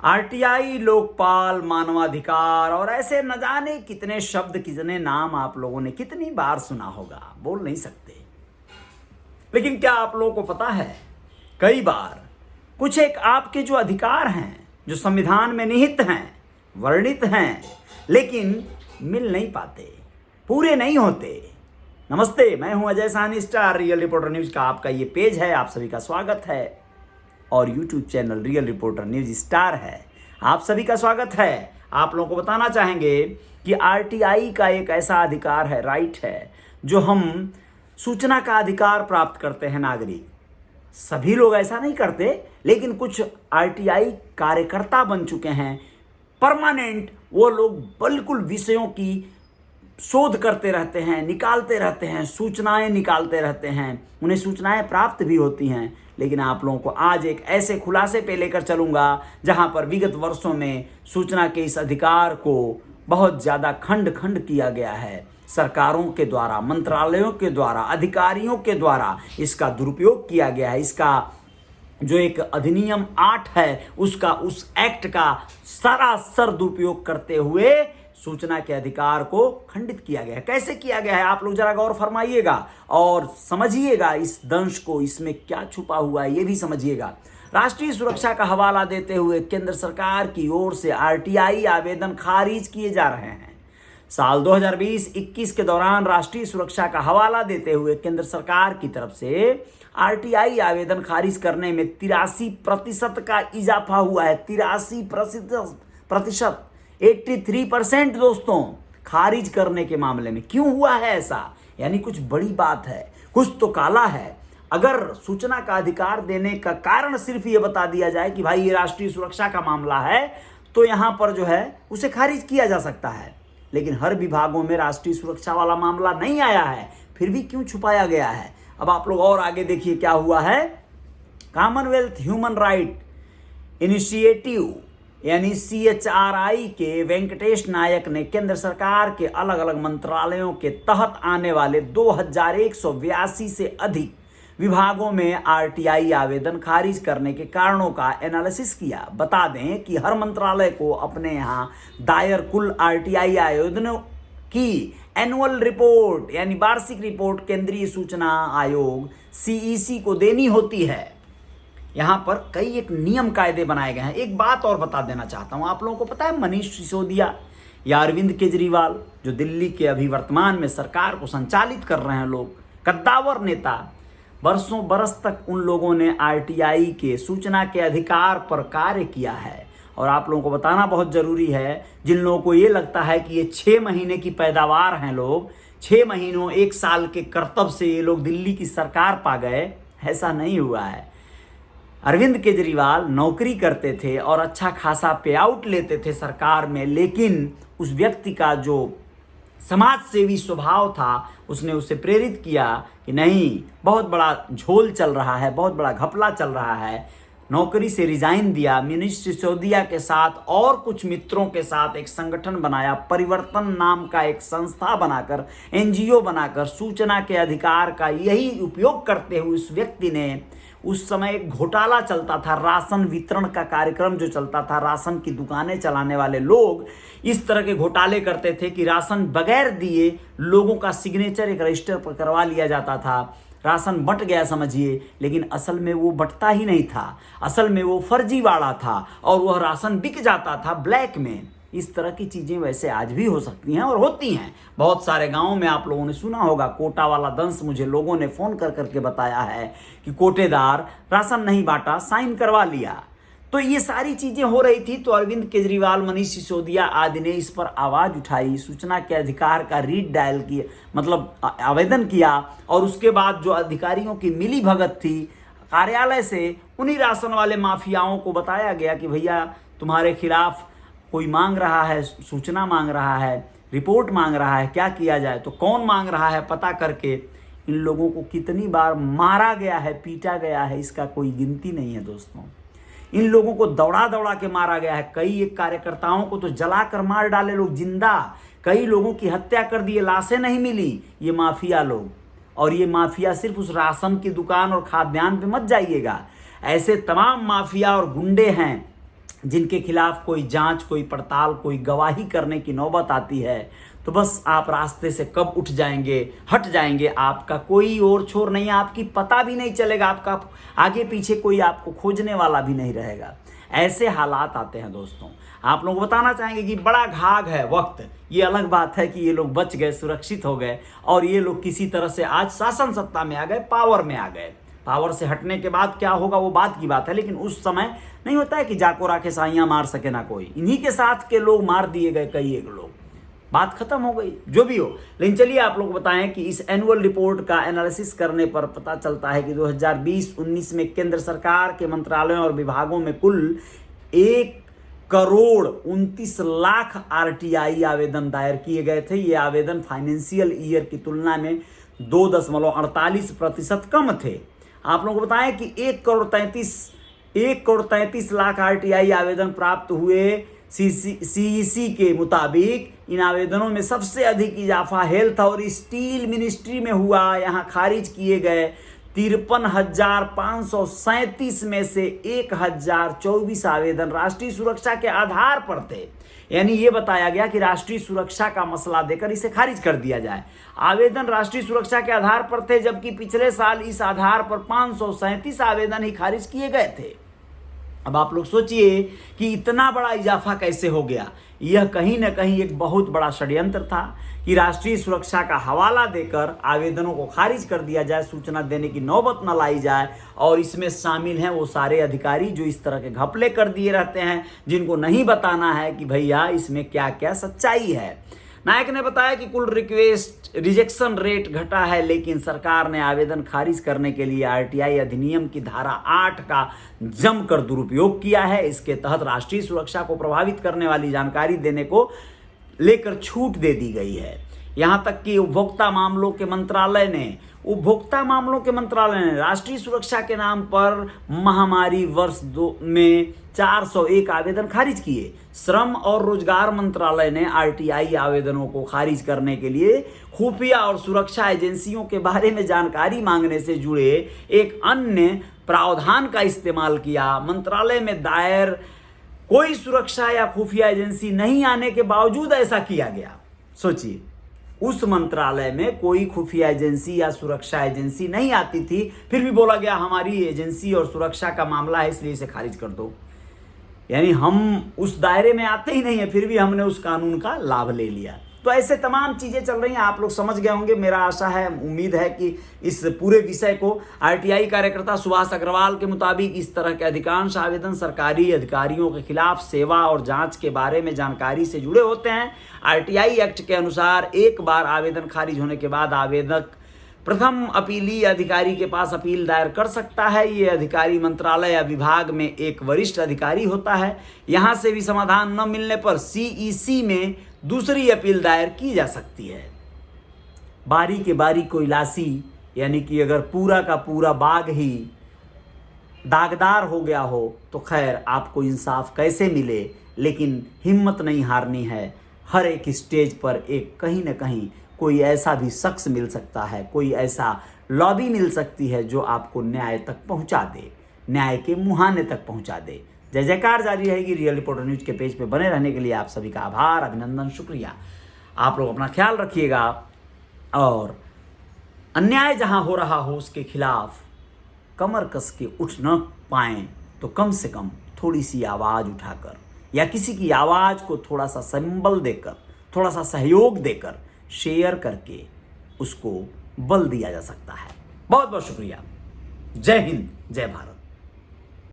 RTI, Lokpal, मानवाधिकार और ऐसे न जाने कितने शब्द, कितने नाम आप लोगों ने कितनी बार सुना होगा, बोल नहीं सकते। लेकिन क्या आप लोगों को पता है, कई बार कुछ एक आपके जो अधिकार हैं, जो संविधान में निहित हैं, वर्णित हैं, लेकिन मिल नहीं पाते, पूरे नहीं होते। नमस्ते, मैं हूं Ajay Sahni, star real reporter news का आपका ये पेज है, आप सभी का स्वागत है। और YouTube channel real reporter news star है, आप सभी का स्वागत है। आप लोगों को बताना चाहेंगे कि आरटीआई का एक ऐसा अधिकार है, राइट है, जो हम सूचना का अधिकार प्राप्त करते हैं नागरिक। सभी लोग ऐसा नहीं करते, लेकिन कुछ आरटीआई कार्यकर्ता बन चुके हैं परमानेंट। वो लोग बिल्कुल विषयों की शोध करते रहते हैं, निकालते रहते हैं, सूचनाएं निकालते रहते हैं, उन्हें सूचनाएं प्राप्त भी होती हैं। लेकिन आप लोगों को आज एक ऐसे खुलासे पे लेकर चलूंगा जहां पर विगत वर्षों में सूचना के इस अधिकार को बहुत ज़्यादा खंड खंड किया गया है। सरकारों के द्वारा, मंत्रालयों के द्वारा, अधिकारियों के द्वारा इसका दुरुपयोग किया गया है। इसका जो एक अधिनियम 8 है, उसका, उस एक्ट का सरासर दुरुपयोग करते हुए सूचना के अधिकार को खंडित किया गया है। कैसे किया गया है, आप लोग जरा गौर फरमाइएगा और समझिएगा इस दंश को, इसमें क्या छुपा हुआ है ये भी समझिएगा। राष्ट्रीय सुरक्षा का हवाला देते हुए केंद्र सरकार की ओर से आरटीआई आवेदन खारिज किए जा रहे हैं। साल 2020-21 के दौरान राष्ट्रीय सुरक्षा का हवाला देते हुए केंद्र सरकार की तरफ से आरटीआई आवेदन खारिज करने में 83% का इजाफा हुआ है। 83%, 83% दोस्तों, खारिज करने के मामले में। क्यों हुआ है ऐसा? यानी कुछ बड़ी बात है, कुछ तो काला है। अगर सूचना का अधिकार देने का कारण सिर्फ ये बता दिया जाए कि भाई ये राष्ट्रीय सुरक्षा का मामला है, तो यहां पर जो है उसे खारिज किया जा सकता है। लेकिन हर विभागों में राष्ट्रीय सुरक्षा वाला मामला नहीं आया है, फिर भी क्यों छुपाया गया है? अब आप लोग और आगे देखिए क्या हुआ है। कॉमनवेल्थ ह्यूमन राइट इनिशिएटिव यानी CHRI के वेंकटेश नायक ने केंद्र सरकार के अलग अलग मंत्रालयों के तहत आने वाले 2182 से अधिक विभागों में आरटीआई आवेदन खारिज करने के कारणों का एनालिसिस किया। बता दें कि हर मंत्रालय को अपने यहाँ दायर कुल आरटीआई आवेदनों की एनुअल रिपोर्ट यानी वार्षिक रिपोर्ट केंद्रीय सूचना आयोग CEC को देनी होती है। यहाँ पर कई एक नियम कायदे बनाए गए हैं। एक बात और बता देना चाहता हूँ, आप लोगों को पता है मनीष सिसोदिया या अरविंद केजरीवाल, जो दिल्ली के अभी वर्तमान में सरकार को संचालित कर रहे हैं लोग, कद्दावर नेता, बरसों बरस तक उन लोगों ने आरटीआई के सूचना के अधिकार पर कार्य किया है। और आप लोगों को बताना बहुत ज़रूरी है, जिन लोगों को ये लगता है कि ये 6 महीने की पैदावार हैं लोग, 6 महीनों 1 साल के कर्तव्य से ये लोग दिल्ली की सरकार पा गए, ऐसा नहीं हुआ है। अरविंद केजरीवाल नौकरी करते थे और अच्छा खासा पे आउट लेते थे सरकार में, लेकिन उस व्यक्ति का जो समाज सेवी स्वभाव था, उसने उसे प्रेरित किया कि नहीं, बहुत बड़ा झोल चल रहा है, बहुत बड़ा घपला चल रहा है। नौकरी से रिजाइन दिया। मनीष सिसोदिया के साथ और कुछ मित्रों के साथ एक संगठन बनाया, परिवर्तन नाम का एक संस्था बनाकर, NGO बनाकर सूचना के अधिकार का यही उपयोग करते हुए उस व्यक्ति ने, उस समय एक घोटाला चलता था, राशन वितरण का कार्यक्रम जो चलता था, राशन की दुकानें चलाने वाले लोग इस तरह के घोटाले करते थे कि राशन बगैर दिए लोगों का सिग्नेचर एक रजिस्टर पर करवा लिया जाता था। राशन बंट गया समझिए, लेकिन असल में वो बंटता ही नहीं था, असल में वो फर्जीवाड़ा था और वह राशन बिक जाता था ब्लैक में। इस तरह की चीज़ें वैसे आज भी हो सकती हैं और होती हैं। बहुत सारे गांवों में आप लोगों ने सुना होगा, कोटा वाला दंश मुझे लोगों ने फ़ोन कर करके बताया है कि कोटेदार राशन नहीं बांटा, साइन करवा लिया। तो ये सारी चीज़ें हो रही थी, तो अरविंद केजरीवाल, मनीष सिसोदिया आदि ने इस पर आवाज़ उठाई, सूचना के अधिकार का रीड डायल किया, मतलब आवेदन किया। और उसके बाद जो अधिकारियों की मिली भगत थी कार्यालय से, उन्हीं राशन वाले माफियाओं को बताया गया कि भैया तुम्हारे खिलाफ कोई मांग रहा है, सूचना मांग रहा है, रिपोर्ट मांग रहा है, क्या किया जाए? तो कौन मांग रहा है पता करके इन लोगों को कितनी बार मारा गया है, पीटा गया है, इसका कोई गिनती नहीं है दोस्तों। इन लोगों को दौड़ा दौड़ा के मारा गया है। कई एक कार्यकर्ताओं को तो जलाकर मार डाले लोग जिंदा, कई लोगों की हत्या कर दिए, लाशें नहीं मिली, ये माफिया लोग। और ये माफिया सिर्फ उस राशन की दुकान और खाद्यान्न पे मत जाइएगा, ऐसे तमाम माफिया और गुंडे हैं जिनके खिलाफ कोई जांच, कोई पड़ताल, कोई गवाही करने की नौबत आती है तो बस आप रास्ते से कब उठ जाएंगे, हट जाएंगे, आपका कोई और छोर नहीं, आपकी पता भी नहीं चलेगा, आपका आगे पीछे कोई आपको खोजने वाला भी नहीं रहेगा। ऐसे हालात आते हैं दोस्तों। आप लोग बताना चाहेंगे कि बड़ा घाघ है वक्त, ये अलग बात है कि ये लोग बच गए, सुरक्षित हो गए और ये लोग किसी तरह से आज शासन सत्ता में आ गए, पावर में आ गए। पावर से हटने के बाद क्या होगा वो बात की बात है, लेकिन उस समय नहीं होता है कि जाको राखे साइयां मार सके ना कोई। इन्हीं के साथ के लोग मार दिए गए, कई एक लोग, बात खत्म हो गई। जो भी हो, लेकिन चलिए आप लोग बताएं कि इस एनुअल रिपोर्ट का एनालिसिस करने पर पता चलता है कि 2020-19 में केंद्र सरकार के मंत्रालयों और विभागों में कुल 1,29,00,000 RTI आवेदन दायर किए गए थे। ये आवेदन फाइनेंशियल ईयर की तुलना में 2.48% कम थे। आप लोगों को बताएं कि 1,33,00,000 RTI आवेदन प्राप्त हुए। CEC के मुताबिक इन आवेदनों में सबसे अधिक इजाफा हेल्थ और स्टील मिनिस्ट्री में हुआ। यहां खारिज किए गए 53,537 में से 1,024 आवेदन राष्ट्रीय सुरक्षा के आधार पर थे। यानी ये बताया गया कि राष्ट्रीय सुरक्षा का मसला देकर इसे खारिज कर दिया जाए। आवेदन राष्ट्रीय सुरक्षा के आधार पर थे, जबकि पिछले साल इस आधार पर 537 आवेदन ही खारिज किए गए थे। अब आप लोग सोचिए कि इतना बड़ा इजाफा कैसे हो गया। यह कहीं ना कहीं एक बहुत बड़ा षड्यंत्र था कि राष्ट्रीय सुरक्षा का हवाला देकर आवेदनों को खारिज कर दिया जाए, सूचना देने की नौबत न लाई जाए। और इसमें शामिल हैं वो सारे अधिकारी जो इस तरह के घपले कर दिए रहते हैं, जिनको नहीं बताना है कि भैया इसमें क्या क्या सच्चाई है। नायक ने बताया कि कुल रिजेक्शन रेट घटा है, लेकिन सरकार ने आवेदन खारिज करने के लिए RTI अधिनियम की धारा 8 का जमकर दुरुपयोग किया है। इसके तहत राष्ट्रीय सुरक्षा को प्रभावित करने वाली जानकारी देने को लेकर छूट दे दी गई है। यहां तक कि उपभोक्ता मामलों के मंत्रालय ने राष्ट्रीय सुरक्षा के नाम पर महामारी वर्ष में 401 आवेदन खारिज किए। श्रम और रोजगार मंत्रालय ने RTI आवेदनों को खारिज करने के लिए खुफिया और सुरक्षा एजेंसियों के बारे में जानकारी मांगने से जुड़े एक अन्य प्रावधान का इस्तेमाल किया। मंत्रालय में दायर कोई सुरक्षा या खुफिया एजेंसी नहीं आने के बावजूद ऐसा किया गया। सोचिए, उस मंत्रालय में कोई खुफिया एजेंसी या सुरक्षा एजेंसी नहीं आती थी, फिर भी बोला गया हमारी एजेंसी और सुरक्षा का मामला है इसलिए इसे खारिज कर दो। यानी हम उस दायरे में आते ही नहीं है, फिर भी हमने उस कानून का लाभ ले लिया। तो ऐसे तमाम चीजें चल रही हैं, आप लोग समझ गए होंगे। मेरा आशा है, उम्मीद है कि इस पूरे विषय को RTI कार्यकर्ता सुभाष अग्रवाल के मुताबिक इस तरह के अधिकांश आवेदन सरकारी अधिकारियों के खिलाफ सेवा और जांच के बारे में जानकारी से जुड़े होते हैं। RTI एक्ट के अनुसार एक बार आवेदन खारिज होने के बाद आवेदक प्रथम अपीली अधिकारी के पास अपील दायर कर सकता है। ये अधिकारी मंत्रालय या विभाग में एक वरिष्ठ अधिकारी होता है। यहां से भी समाधान न मिलने पर CEC में दूसरी अपील दायर की जा सकती है। बारी के बारी कोई लासी, यानी कि अगर पूरा का पूरा बाग ही दागदार हो गया हो तो खैर आपको इंसाफ कैसे मिले, लेकिन हिम्मत नहीं हारनी है। हर एक स्टेज पर एक कहीं ना कहीं कोई ऐसा भी शख्स मिल सकता है, कोई ऐसा लॉबी मिल सकती है जो आपको न्याय तक पहुंचा दे, न्याय के मुहाने तक पहुंचा दे। जय जयकार जारी रहेगी। रियल रिपोर्टर न्यूज के पेज पे बने रहने के लिए आप सभी का आभार, अभिनंदन, शुक्रिया। आप लोग अपना ख्याल रखिएगा और अन्याय जहां हो रहा हो उसके खिलाफ कमर कस के उठ न पाएं तो कम से कम थोड़ी सी आवाज़ उठाकर या किसी की आवाज़ को थोड़ा सा संबल देकर, थोड़ा सा सहयोग देकर, शेयर करके उसको बल दिया जा सकता है। बहुत बहुत शुक्रिया। जय हिंद, जय भारत।